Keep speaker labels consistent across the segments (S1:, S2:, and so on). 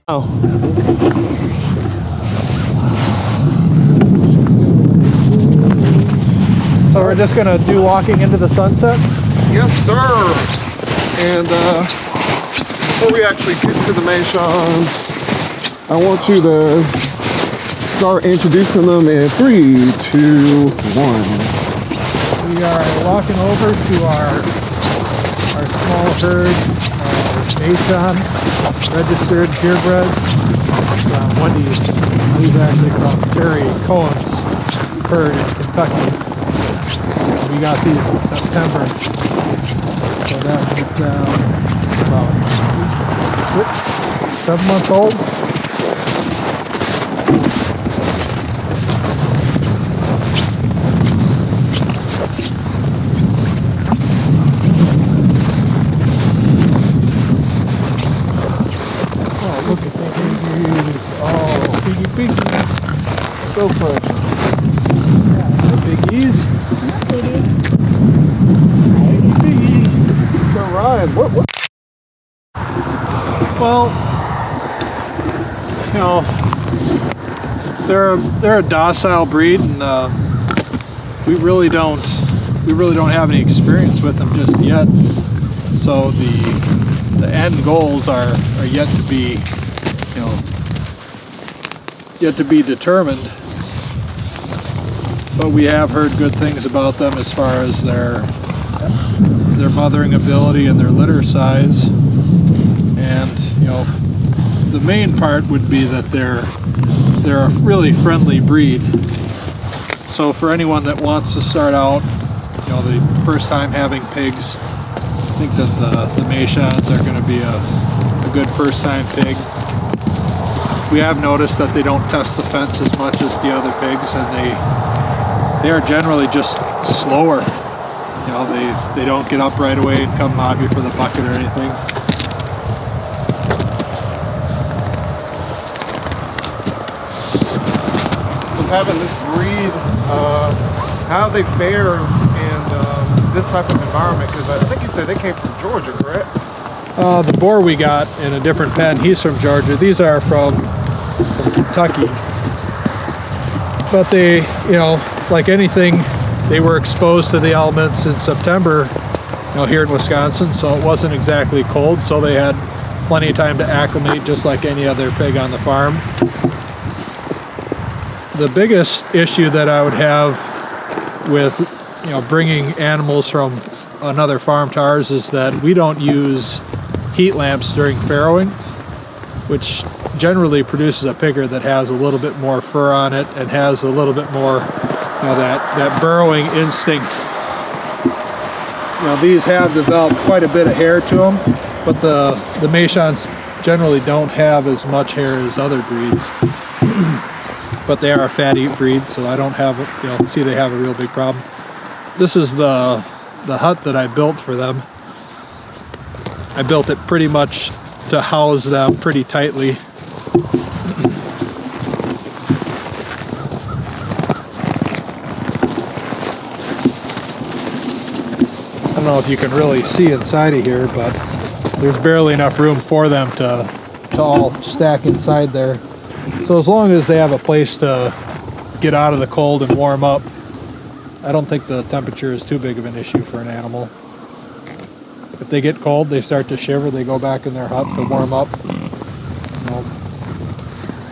S1: Oh. So we're just gonna do walking into the sunset?
S2: Yes, sir. And before we actually get to the Meishans, I want you to start introducing them in 3, 2, 1.
S1: We are walking over to our small herd of Meishan registered purebreds. Wendy's, these are actually from Terry Cohen's herd in Kentucky. We got these in September, so that makes them about 7 months old. Oh, look at the piggies! Oh, piggy! So fresh. Yeah, the piggies.
S2: So Ryan, what?
S1: Well, you know, they're a docile breed, and we really don't have any experience with them just yet. So the end goals are yet to be, yet to be determined. But we have heard good things about them as far as their mothering ability and their litter size, and the main part would be that they're a really friendly breed. So for anyone that wants to start out, the first time having pigs, I think that the Meishans are going to be a good first time pig. We have noticed that they don't test the fence as much as the other pigs, and they are generally just slower. They don't get up right away and come mob you for the bucket or anything.
S2: So having this breed, how they fare in this type of environment? Because I think you said they came from Georgia, correct?
S1: The boar we got in a different pen, he's from Georgia. These are from Kentucky. But they, like anything, they were exposed to the elements in September, here in Wisconsin, so it wasn't exactly cold, so they had plenty of time to acclimate just like any other pig on the farm. The biggest issue that I would have with, bringing animals from another farm to ours is that we don't use heat lamps during farrowing, which generally produces a pigger that has a little bit more fur on it and has a little bit more that burrowing instinct. These have developed quite a bit of hair to them, but the Meishans generally don't have as much hair as other breeds. But they are a fatty breed, so I don't have, see they have a real big problem. This is the hut that I built for them. I built it pretty much to house them pretty tightly. I don't know if you can really see inside of here, but there's barely enough room for them to all stack inside there. So as long as they have a place to get out of the cold and warm up, I don't think the temperature is too big of an issue for an animal. If they get cold, they start to shiver, they go back in their hut to warm up.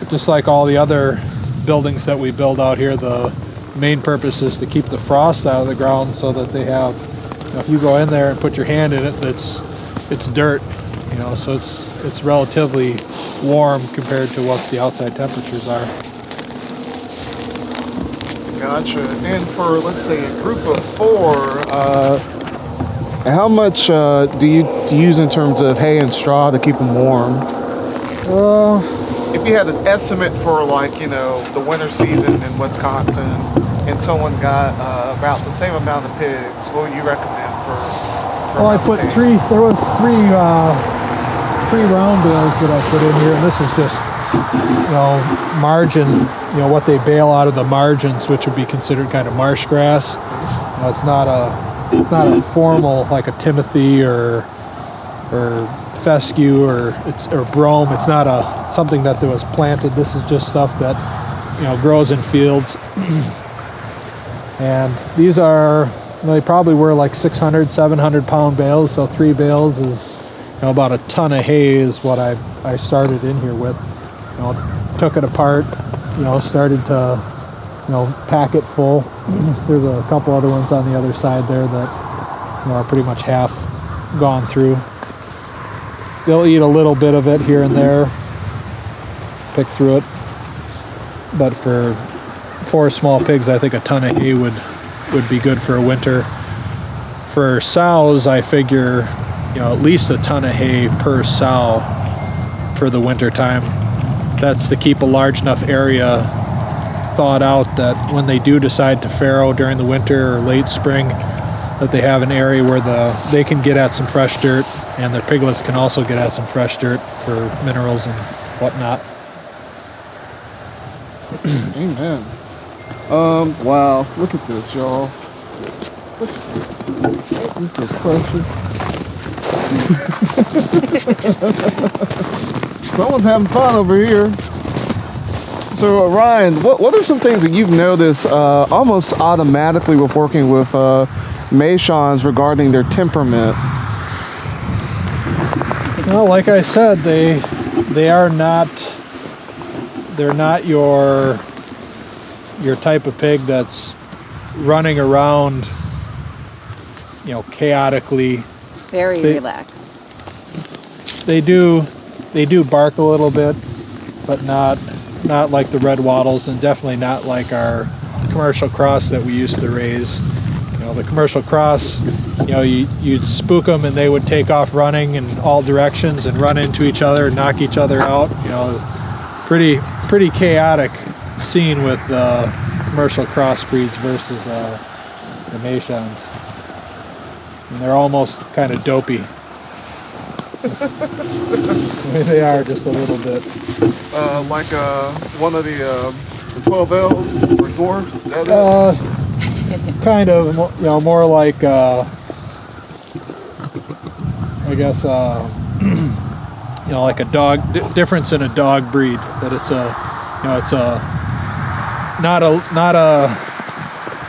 S1: Just like all the other buildings that we build out here, the main purpose is to keep the frost out of the ground so that they have, if you go in there and put your hand in it, it's dirt, so it's relatively warm compared to what the outside temperatures are.
S2: Gotcha. And for, let's say, a group of 4, how much do you use in terms of hay and straw to keep them warm? If you had an estimate for, the winter season in Wisconsin, and someone got about the same amount of pigs, what would you recommend for
S1: well, I put three round bales that I put in here, and this is just, margin, what they bale out of the margins, which would be considered kind of marsh grass. It's not a formal, like a Timothy or fescue or brome. It's not something that was planted. This is just stuff that grows in fields. And these are, they probably were like 600, 700 pound bales. So 3 bales is about a ton of hay is what I started in here with. Took it apart, started to pack it full. There's a couple other ones on the other side there that are pretty much half gone through. They'll eat a little bit of it here and there, pick through it. But for 4 small pigs, I think a ton of hay would be good for a winter. For sows, I figure at least a ton of hay per sow for the winter time. That's to keep a large enough area thawed out that when they do decide to farrow during the winter or late spring, that they have an area where they can get at some fresh dirt, and their piglets can also get at some fresh dirt for minerals and whatnot.
S2: Amen. Wow, look at this, y'all. Look at this. This is precious. Someone's having fun over here. So Ryan, what are some things that you've noticed almost automatically with working with Meishans regarding their temperament?
S1: Well, like I said, they're not your type of pig that's running around chaotically.
S3: Very relaxed.
S1: They do bark a little bit, but not like the red wattles, and definitely not like our commercial cross that we used to raise. The commercial cross, you'd spook them and they would take off running in all directions and run into each other and knock each other out. Pretty chaotic scene with commercial crossbreeds versus the Meishans. And they're almost kind of dopey. They are just a little bit.
S2: Like one of the 12 elves or dwarfs? Is that
S1: kind of, more like, I guess, like a dog, difference in a dog breed. That it's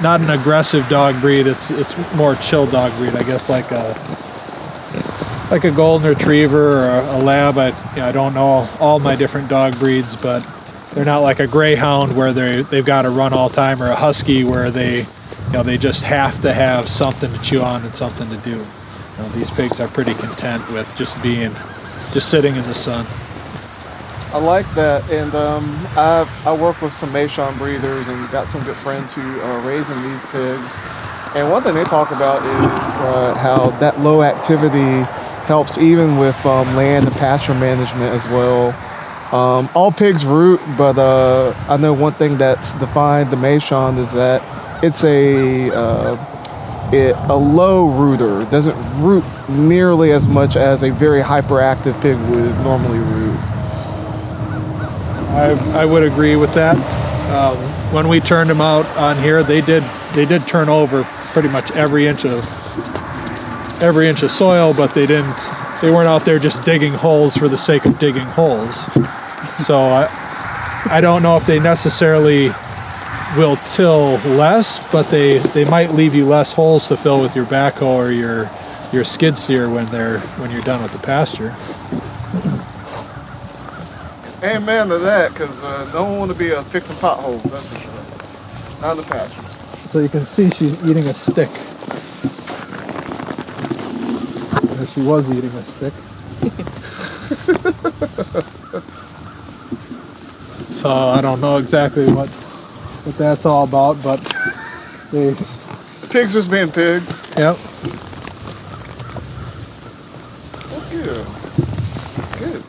S1: not an aggressive dog breed. It's more chill dog breed, I guess, like a golden retriever or a lab. I don't know all my different dog breeds, but they're not like a greyhound where they've got to run all the time, or a husky where they just have to have something to chew on and something to do. These pigs are pretty content with just sitting in the sun.
S2: I like that, and I work with some Meishan breeders and got some good friends who are raising these pigs. And one thing they talk about is how that low activity helps even with land and pasture management as well. All pigs root, but I know one thing that's defined the Meishan is that it's a low rooter. It doesn't root nearly as much as a very hyperactive pig would normally root.
S1: I would agree with that. When we turned them out on here, they did turn over pretty much every inch of soil, but they weren't out there just digging holes for the sake of digging holes. So I don't know if they necessarily will till less, but they might leave you less holes to fill with your backhoe or your skid steer when you're done with the pasture.
S2: Amen to that, because don't want to be fixing potholes, that's for sure. Not in the pasture.
S1: So you can see she's eating a stick. Or she was eating a stick. So I don't know exactly what that's all about, but
S2: pigs just being pigs.
S1: Yep.
S2: Oh, good. Good.